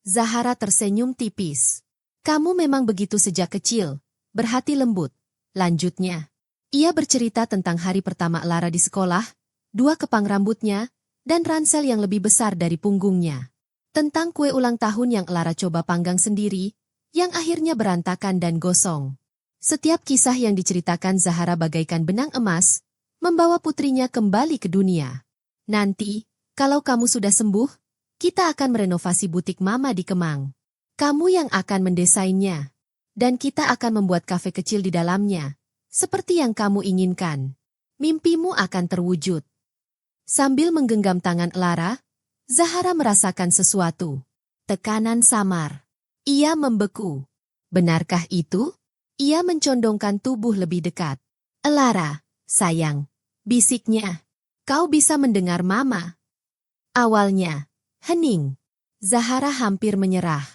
Zahara tersenyum tipis. Kamu memang begitu sejak kecil, berhati lembut. Lanjutnya, ia bercerita tentang hari pertama Lara di sekolah, 2 kepang rambutnya, dan ransel yang lebih besar dari punggungnya. Tentang kue ulang tahun yang Lara coba panggang sendiri, yang akhirnya berantakan dan gosong. Setiap kisah yang diceritakan Zahara bagaikan benang emas, membawa putrinya kembali ke dunia. Nanti, kalau kamu sudah sembuh, kita akan merenovasi butik Mama di Kemang. Kamu yang akan mendesainnya. Dan kita akan membuat kafe kecil di dalamnya, seperti yang kamu inginkan. Mimpimu akan terwujud. Sambil menggenggam tangan Lara, Zahara merasakan sesuatu. Tekanan samar. Ia membeku. Benarkah itu? Ia mencondongkan tubuh lebih dekat. Lara, sayang. Bisiknya. Kau bisa mendengar Mama. Awalnya, hening. Zahara hampir menyerah.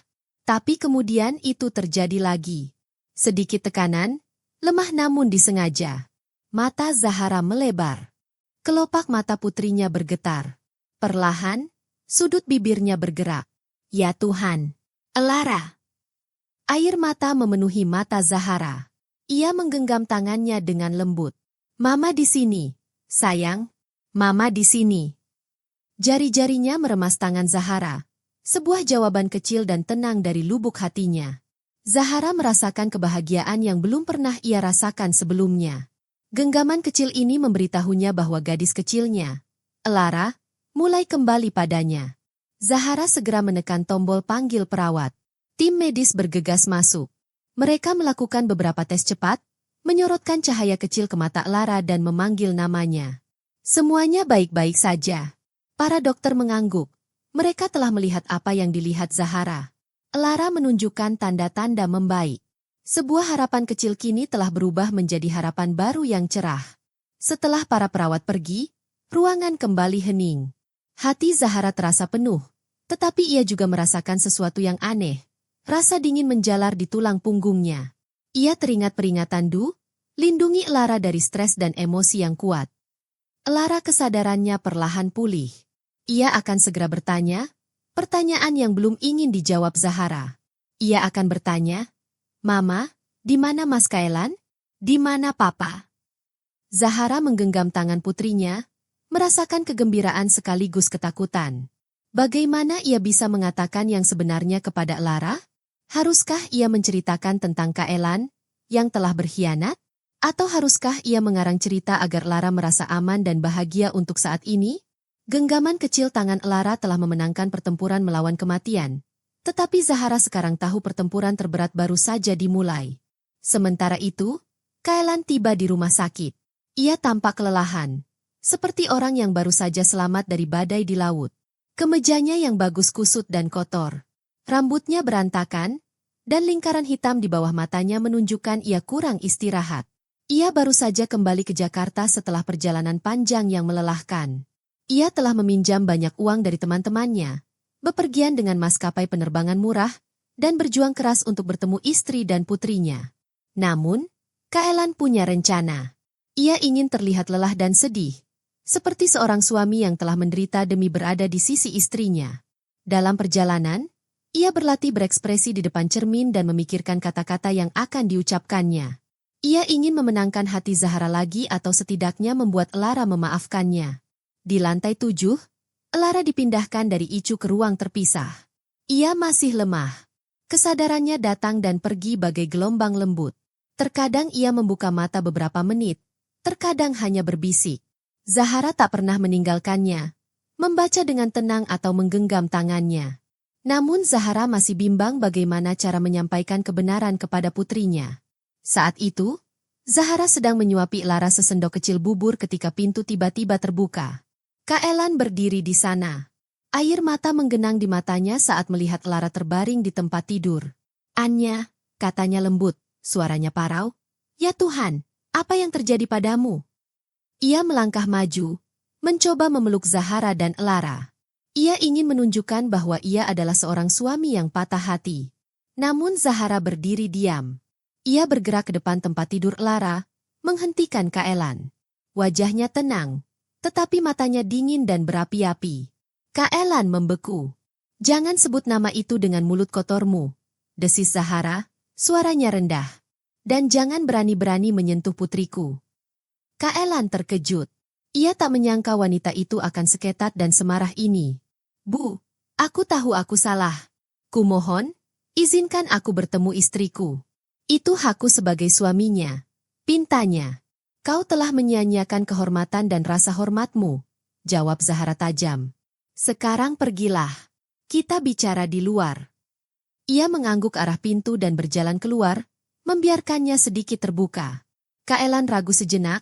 Tapi kemudian itu terjadi lagi. Sedikit tekanan, lemah namun disengaja. Mata Zahara melebar. Kelopak mata putrinya bergetar. Perlahan, sudut bibirnya bergerak. Ya Tuhan! Elara! Air mata memenuhi mata Zahara. Ia menggenggam tangannya dengan lembut. Mama di sini, sayang. Mama di sini. Jari-jarinya meremas tangan Zahara. Sebuah jawaban kecil dan tenang dari lubuk hatinya. Zahara merasakan kebahagiaan yang belum pernah ia rasakan sebelumnya. Genggaman kecil ini memberitahunya bahwa gadis kecilnya, Elara, mulai kembali padanya. Zahara segera menekan tombol panggil perawat. Tim medis bergegas masuk. Mereka melakukan beberapa tes cepat, menyorotkan cahaya kecil ke mata Elara dan memanggil namanya. Semuanya baik-baik saja. Para dokter mengangguk. Mereka telah melihat apa yang dilihat Zahara. Elara menunjukkan tanda-tanda membaik. Sebuah harapan kecil kini telah berubah menjadi harapan baru yang cerah. Setelah para perawat pergi, ruangan kembali hening. Hati Zahara terasa penuh, tetapi ia juga merasakan sesuatu yang aneh. Rasa dingin menjalar di tulang punggungnya. Ia teringat peringatan Du, lindungi Elara dari stres dan emosi yang kuat. Elara kesadarannya perlahan pulih. Ia akan segera bertanya, pertanyaan yang belum ingin dijawab Zahara. Ia akan bertanya, Mama, di mana Mas Kaelan? Di mana Papa? Zahara menggenggam tangan putrinya, merasakan kegembiraan sekaligus ketakutan. Bagaimana ia bisa mengatakan yang sebenarnya kepada Elara? Haruskah ia menceritakan tentang Kaelan yang telah berkhianat? Atau haruskah ia mengarang cerita agar Elara merasa aman dan bahagia untuk saat ini? Genggaman kecil tangan Elara telah memenangkan pertempuran melawan kematian. Tetapi Zahara sekarang tahu pertempuran terberat baru saja dimulai. Sementara itu, Kaelan tiba di rumah sakit. Ia tampak kelelahan, seperti orang yang baru saja selamat dari badai di laut. Kemejanya yang bagus kusut dan kotor. Rambutnya berantakan, dan lingkaran hitam di bawah matanya menunjukkan ia kurang istirahat. Ia baru saja kembali ke Jakarta setelah perjalanan panjang yang melelahkan. Ia telah meminjam banyak uang dari teman-temannya, bepergian dengan maskapai penerbangan murah, dan berjuang keras untuk bertemu istri dan putrinya. Namun, Kaelan punya rencana. Ia ingin terlihat lelah dan sedih, seperti seorang suami yang telah menderita demi berada di sisi istrinya. Dalam perjalanan, ia berlatih berekspresi di depan cermin dan memikirkan kata-kata yang akan diucapkannya. Ia ingin memenangkan hati Zahara lagi atau setidaknya membuat Elara memaafkannya. Di lantai 7, Elara dipindahkan dari Icu ke ruang terpisah. Ia masih lemah. Kesadarannya datang dan pergi bagai gelombang lembut. Terkadang ia membuka mata beberapa menit, terkadang hanya berbisik. Zahara tak pernah meninggalkannya, membaca dengan tenang atau menggenggam tangannya. Namun Zahara masih bimbang bagaimana cara menyampaikan kebenaran kepada putrinya. Saat itu, Zahara sedang menyuapi Elara sesendok kecil bubur ketika pintu tiba-tiba terbuka. Kaelan berdiri di sana. Air mata menggenang di matanya saat melihat Elara terbaring di tempat tidur. Anya, katanya lembut, suaranya parau. Ya Tuhan, apa yang terjadi padamu? Ia melangkah maju, mencoba memeluk Zahara dan Elara. Ia ingin menunjukkan bahwa ia adalah seorang suami yang patah hati. Namun Zahara berdiri diam. Ia bergerak ke depan tempat tidur Elara, menghentikan Kaelan. Wajahnya tenang, tetapi matanya dingin dan berapi-api. Kaelan membeku. Jangan sebut nama itu dengan mulut kotormu, desis Zahara, suaranya rendah. Dan jangan berani-berani menyentuh putriku. Kaelan terkejut. Ia tak menyangka wanita itu akan seketat dan semarah ini. Bu, aku tahu aku salah. Kumohon, izinkan aku bertemu istriku. Itu hakku sebagai suaminya. Pintanya. Kau telah menyia-nyiakan kehormatan dan rasa hormatmu, jawab Zahara tajam. Sekarang pergilah. Kita bicara di luar. Ia mengangguk arah pintu dan berjalan keluar, membiarkannya sedikit terbuka. Kaelan ragu sejenak,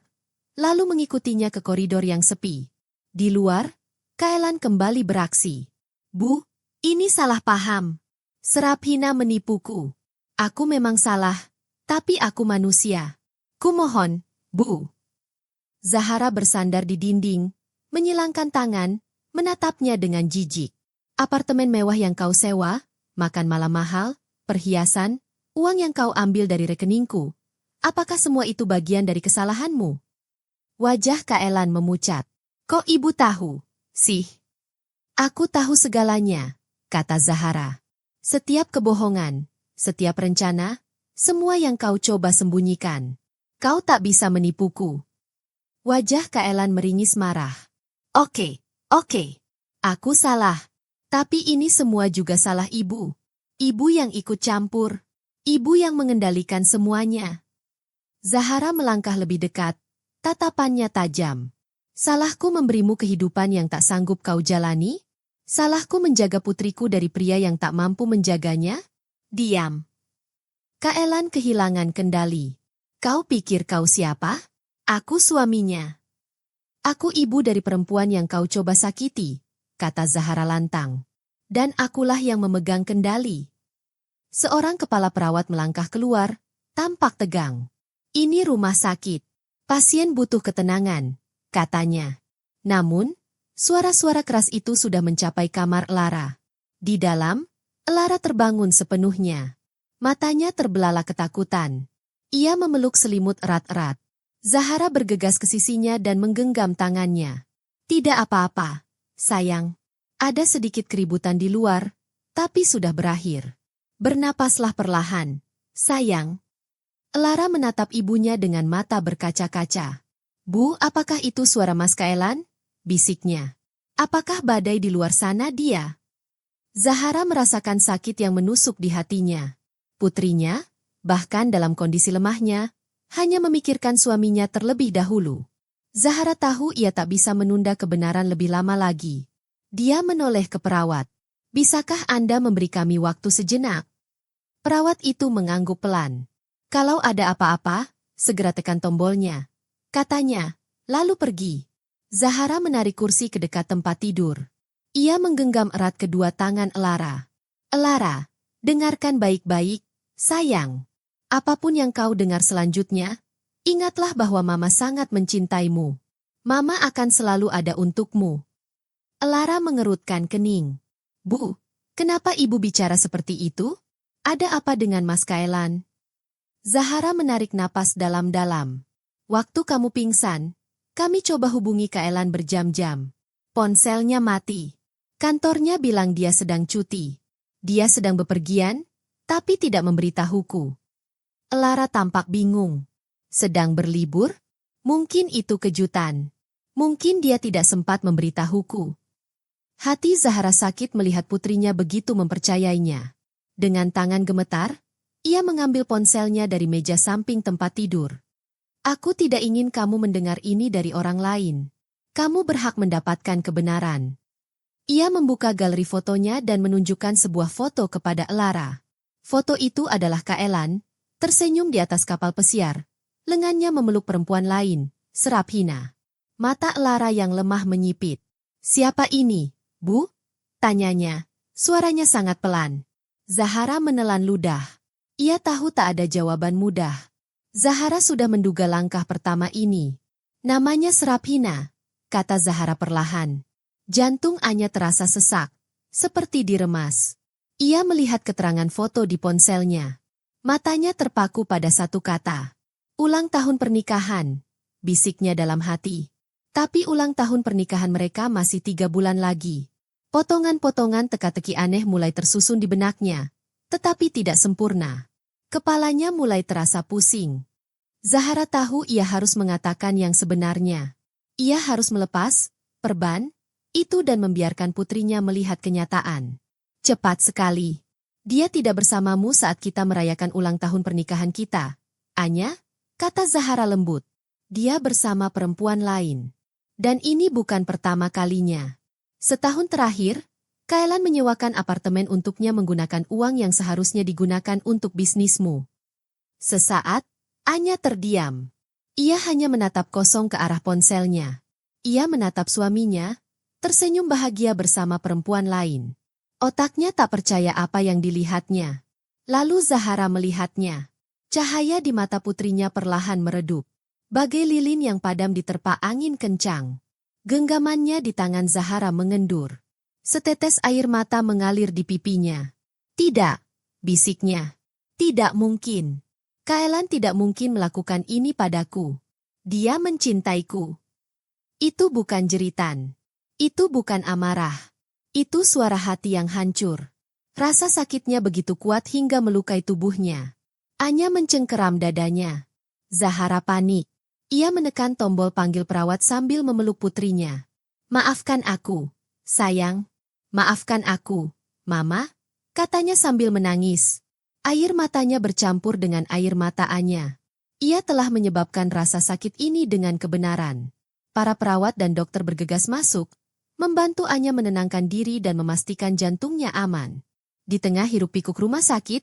lalu mengikutinya ke koridor yang sepi. Di luar, Kaelan kembali beraksi. Bu, ini salah paham. Serap hina menipuku. Aku memang salah, tapi aku manusia. Kumohon, Bu. Zahara bersandar di dinding, menyilangkan tangan, menatapnya dengan jijik. Apartemen mewah yang kau sewa, makan malam mahal, perhiasan, uang yang kau ambil dari rekeningku. Apakah semua itu bagian dari kesalahanmu? Wajah Kak Elan memucat. Kok ibu tahu, sih? Aku tahu segalanya, kata Zahara. Setiap kebohongan, setiap rencana, semua yang kau coba sembunyikan. Kau tak bisa menipuku. Wajah Kak Elan meringis marah. Oke. Aku salah. Tapi ini semua juga salah ibu. Ibu yang ikut campur. Ibu yang mengendalikan semuanya. Zahara melangkah lebih dekat. Tatapannya tajam. Salahku memberimu kehidupan yang tak sanggup kau jalani? Salahku menjaga putriku dari pria yang tak mampu menjaganya? Diam. Kak Elan kehilangan kendali. Kau pikir kau siapa? Aku suaminya. Aku ibu dari perempuan yang kau coba sakiti, kata Zahara lantang. Dan akulah yang memegang kendali. Seorang kepala perawat melangkah keluar, tampak tegang. Ini rumah sakit. Pasien butuh ketenangan, katanya. Namun, suara-suara keras itu sudah mencapai kamar Elara. Di dalam, Elara terbangun sepenuhnya. Matanya terbelalak ketakutan. Ia memeluk selimut erat-erat. Zahara bergegas ke sisinya dan menggenggam tangannya. Tidak apa-apa, sayang. Ada sedikit keributan di luar, tapi sudah berakhir. Bernapaslah perlahan, sayang. Elara menatap ibunya dengan mata berkaca-kaca. Bu, apakah itu suara Mas Kak Elan? Bisiknya. Apakah badai di luar sana dia? Zahara merasakan sakit yang menusuk di hatinya. Putrinya, bahkan dalam kondisi lemahnya, hanya memikirkan suaminya terlebih dahulu. Zahara tahu ia tak bisa menunda kebenaran lebih lama lagi. Dia menoleh ke perawat. Bisakah Anda memberi kami waktu sejenak? Perawat itu mengangguk pelan. Kalau ada apa-apa, segera tekan tombolnya. Katanya, lalu pergi. Zahara menarik kursi ke dekat tempat tidur. Ia menggenggam erat kedua tangan Elara. Elara, dengarkan baik-baik, sayang. Apapun yang kau dengar selanjutnya, ingatlah bahwa Mama sangat mencintaimu. Mama akan selalu ada untukmu. Elara mengerutkan kening. Bu, kenapa ibu bicara seperti itu? Ada apa dengan Mas Kak Elan? Zahara menarik napas dalam-dalam. Waktu kamu pingsan, kami coba hubungi Kak Elan berjam-jam. Ponselnya mati. Kantornya bilang dia sedang cuti. Dia sedang bepergian, tapi tidak memberitahuku. Elara tampak bingung. Sedang berlibur? Mungkin itu kejutan. Mungkin dia tidak sempat memberitahuku. Hati Zahara sakit melihat putrinya begitu mempercayainya. Dengan tangan gemetar, ia mengambil ponselnya dari meja samping tempat tidur. Aku tidak ingin kamu mendengar ini dari orang lain. Kamu berhak mendapatkan kebenaran. Ia membuka galeri fotonya dan menunjukkan sebuah foto kepada Elara. Foto itu adalah Kak Elan, tersenyum di atas kapal pesiar. Lengannya memeluk perempuan lain, serap hina. Mata Elara yang lemah menyipit. Siapa ini, Bu? Tanyanya. Suaranya sangat pelan. Zahara menelan ludah. Ia tahu tak ada jawaban mudah. Zahara sudah menduga langkah pertama ini. Namanya Serapina, kata Zahara perlahan. Jantung Anya terasa sesak, seperti diremas. Ia melihat keterangan foto di ponselnya. Matanya terpaku pada satu kata. Ulang tahun pernikahan, bisiknya dalam hati. Tapi ulang tahun pernikahan mereka masih 3 bulan lagi. Potongan-potongan teka-teki aneh mulai tersusun di benaknya, tetapi tidak sempurna. Kepalanya mulai terasa pusing. Zahara tahu ia harus mengatakan yang sebenarnya. Ia harus melepas, perban, itu dan membiarkan putrinya melihat kenyataan. Cepat sekali. Dia tidak bersamamu saat kita merayakan ulang tahun pernikahan kita. Anya, kata Zahara lembut. Dia bersama perempuan lain. Dan ini bukan pertama kalinya. Setahun terakhir, Kak Elan menyewakan apartemen untuknya menggunakan uang yang seharusnya digunakan untuk bisnismu. Sesaat, Anya terdiam. Ia hanya menatap kosong ke arah ponselnya. Ia menatap suaminya, tersenyum bahagia bersama perempuan lain. Otaknya tak percaya apa yang dilihatnya. Lalu Zahara melihatnya. Cahaya di mata putrinya perlahan meredup. Bagai lilin yang padam diterpa angin kencang. Genggamannya di tangan Zahara mengendur. Setetes air mata mengalir di pipinya. Tidak, bisiknya. Tidak mungkin. Kak Elan tidak mungkin melakukan ini padaku. Dia mencintaiku. Itu bukan jeritan. Itu bukan amarah. Itu suara hati yang hancur. Rasa sakitnya begitu kuat hingga melukai tubuhnya. Anya mencengkeram dadanya. Zahara panik. Ia menekan tombol panggil perawat sambil memeluk putrinya. Maafkan aku, sayang. Maafkan aku, Mama, katanya sambil menangis. Air matanya bercampur dengan air mata Anya. Ia telah menyebabkan rasa sakit ini dengan kebenaran. Para perawat dan dokter bergegas masuk, membantu Anya menenangkan diri dan memastikan jantungnya aman. Di tengah hiruk-pikuk rumah sakit,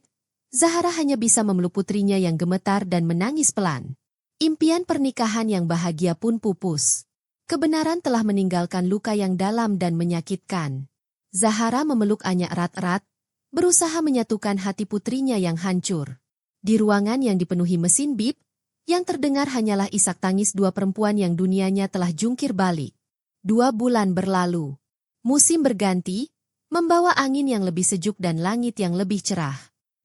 Zahara hanya bisa memeluk putrinya yang gemetar dan menangis pelan. Impian pernikahan yang bahagia pun pupus. Kebenaran telah meninggalkan luka yang dalam dan menyakitkan. Zahara memeluk Anya erat-erat, berusaha menyatukan hati putrinya yang hancur. Di ruangan yang dipenuhi mesin bip, yang terdengar hanyalah isak tangis dua perempuan yang dunianya telah jungkir balik. 2 bulan berlalu. Musim berganti, membawa angin yang lebih sejuk dan langit yang lebih cerah.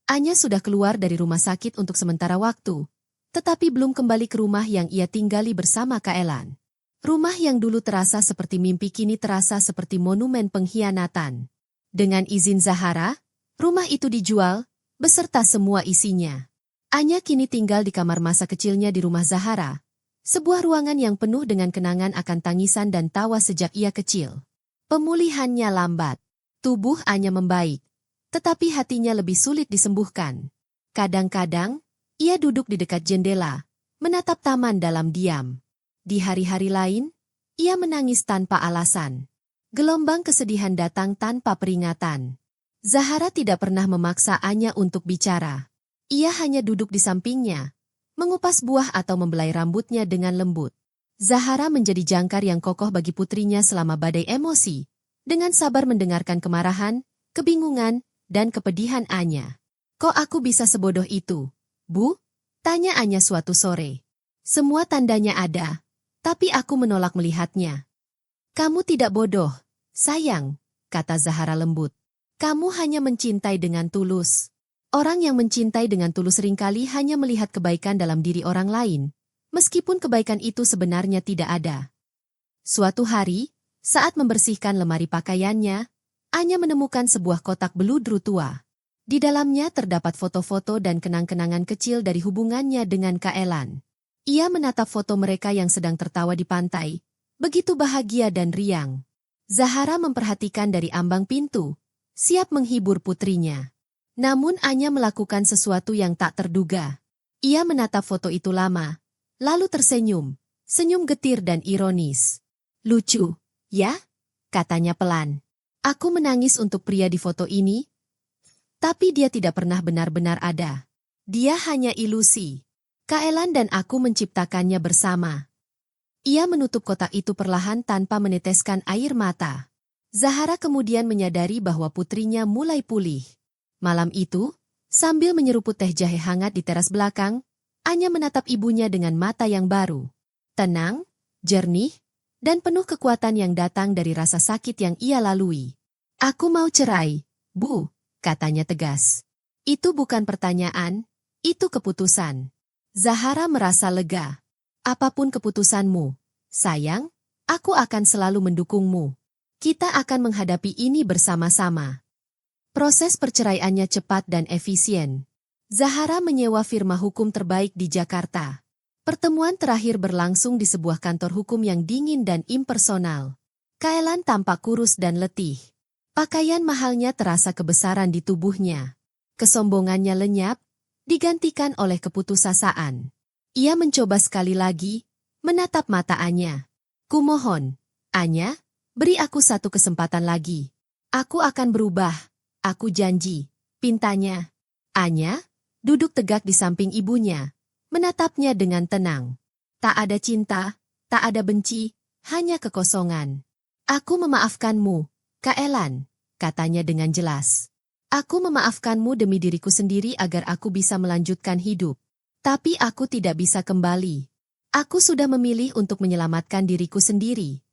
Anya sudah keluar dari rumah sakit untuk sementara waktu, tetapi belum kembali ke rumah yang ia tinggali bersama Kaelan. Rumah yang dulu terasa seperti mimpi kini terasa seperti monumen pengkhianatan. Dengan izin Zahara, rumah itu dijual, beserta semua isinya. Anya kini tinggal di kamar masa kecilnya di rumah Zahara, sebuah ruangan yang penuh dengan kenangan akan tangisan dan tawa sejak ia kecil. Pemulihannya lambat. Tubuh Anya membaik, tetapi hatinya lebih sulit disembuhkan. Kadang-kadang, ia duduk di dekat jendela, menatap taman dalam diam. Di hari-hari lain, ia menangis tanpa alasan. Gelombang kesedihan datang tanpa peringatan. Zahara tidak pernah memaksa Anya untuk bicara. Ia hanya duduk di sampingnya, mengupas buah atau membelai rambutnya dengan lembut. Zahara menjadi jangkar yang kokoh bagi putrinya selama badai emosi, dengan sabar mendengarkan kemarahan, kebingungan, dan kepedihan Anya. Kok aku bisa sebodoh itu, Bu? Tanya Anya suatu sore. Semua tandanya ada, tapi aku menolak melihatnya. Kamu tidak bodoh, sayang, kata Zahara lembut. Kamu hanya mencintai dengan tulus. Orang yang mencintai dengan tulus seringkali hanya melihat kebaikan dalam diri orang lain, meskipun kebaikan itu sebenarnya tidak ada. Suatu hari, saat membersihkan lemari pakaiannya, Anya menemukan sebuah kotak beludru tua. Di dalamnya terdapat foto-foto dan kenang-kenangan kecil dari hubungannya dengan Kaelan. Ia menatap foto mereka yang sedang tertawa di pantai, begitu bahagia dan riang. Zahara memperhatikan dari ambang pintu, siap menghibur putrinya. Namun Anya melakukan sesuatu yang tak terduga. Ia menatap foto itu lama, lalu tersenyum, senyum getir dan ironis. Lucu, ya? Katanya pelan. Aku menangis untuk pria di foto ini, tapi dia tidak pernah benar-benar ada. Dia hanya ilusi. Kaelan dan aku menciptakannya bersama. Ia menutup kotak itu perlahan tanpa meneteskan air mata. Zahara kemudian menyadari bahwa putrinya mulai pulih. Malam itu, sambil menyeruput teh jahe hangat di teras belakang, Anya menatap ibunya dengan mata yang baru. Tenang, jernih, dan penuh kekuatan yang datang dari rasa sakit yang ia lalui. Aku mau cerai, Bu, katanya tegas. Itu bukan pertanyaan, itu keputusan. Zahara merasa lega. Apapun keputusanmu, sayang, aku akan selalu mendukungmu. Kita akan menghadapi ini bersama-sama. Proses perceraiannya cepat dan efisien. Zahara menyewa firma hukum terbaik di Jakarta. Pertemuan terakhir berlangsung di sebuah kantor hukum yang dingin dan impersonal. Kaelan tampak kurus dan letih. Pakaian mahalnya terasa kebesaran di tubuhnya. Kesombongannya lenyap, digantikan oleh keputusasaan. Ia mencoba sekali lagi, menatap mata Anya. Kumohon, Anya, beri aku satu kesempatan lagi. Aku akan berubah. Aku janji, pintanya. Anya duduk tegak di samping ibunya, menatapnya dengan tenang. Tak ada cinta, tak ada benci, hanya kekosongan. Aku memaafkanmu, Kaelan, katanya dengan jelas. Aku memaafkanmu demi diriku sendiri agar aku bisa melanjutkan hidup. Tapi aku tidak bisa kembali. Aku sudah memilih untuk menyelamatkan diriku sendiri.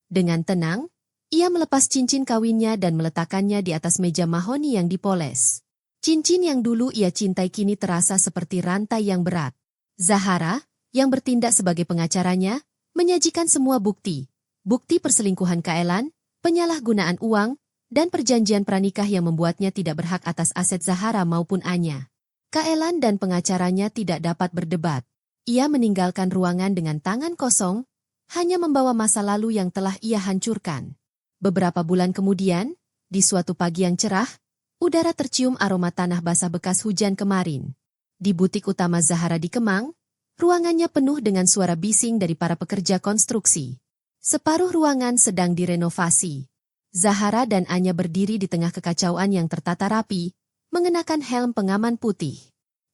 Dengan tenang, ia melepas cincin kawinnya dan meletakkannya di atas meja mahoni yang dipoles. Cincin yang dulu ia cintai kini terasa seperti rantai yang berat. Zahara, yang bertindak sebagai pengacaranya, menyajikan semua bukti. Bukti perselingkuhan Kaelan, penyalahgunaan uang, dan perjanjian pranikah yang membuatnya tidak berhak atas aset Zahara maupun Anya. Kaelan dan pengacaranya tidak dapat berdebat. Ia meninggalkan ruangan dengan tangan kosong, hanya membawa masa lalu yang telah ia hancurkan. Beberapa bulan kemudian, di suatu pagi yang cerah, udara tercium aroma tanah basah bekas hujan kemarin. Di butik utama Zahara di Kemang, ruangannya penuh dengan suara bising dari para pekerja konstruksi. Separuh ruangan sedang direnovasi. Zahara dan Anya berdiri di tengah kekacauan yang tertata rapi, mengenakan helm pengaman putih.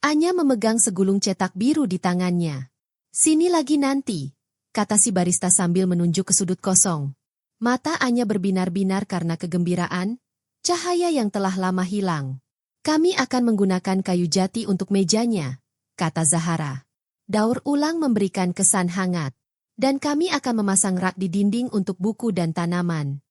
Anya memegang segulung cetak biru di tangannya. "Sini lagi nanti," kata si barista sambil menunjuk ke sudut kosong. Mata Anya berbinar-binar karena kegembiraan, cahaya yang telah lama hilang. "Kami akan menggunakan kayu jati untuk mejanya," kata Zahara. Daur ulang memberikan kesan hangat. "Dan kami akan memasang rak di dinding untuk buku dan tanaman."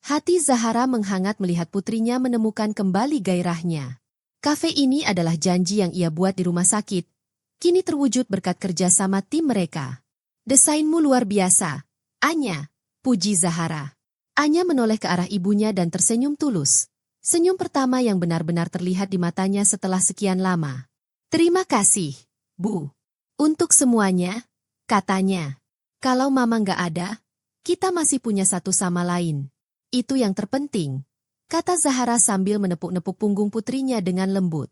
Hati Zahara menghangat melihat putrinya menemukan kembali gairahnya. Kafe ini adalah janji yang ia buat di rumah sakit. Kini terwujud berkat kerja sama tim mereka. "Desainmu luar biasa, Anya," puji Zahara. Anya menoleh ke arah ibunya dan tersenyum tulus. Senyum pertama yang benar-benar terlihat di matanya setelah sekian lama. "Terima kasih, Bu. Untuk semuanya," katanya. "Kalau Mama nggak ada, kita masih punya satu sama lain. Itu yang terpenting," kata Zahara sambil menepuk-nepuk punggung putrinya dengan lembut.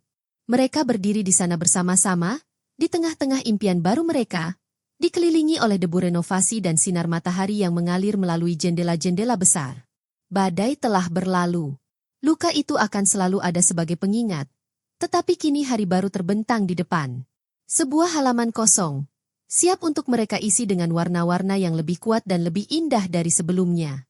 Mereka berdiri di sana bersama-sama, di tengah-tengah impian baru mereka, dikelilingi oleh debu renovasi dan sinar matahari yang mengalir melalui jendela-jendela besar. Badai telah berlalu. Luka itu akan selalu ada sebagai pengingat, tetapi kini hari baru terbentang di depan. Sebuah halaman kosong, siap untuk mereka isi dengan warna-warna yang lebih kuat dan lebih indah dari sebelumnya.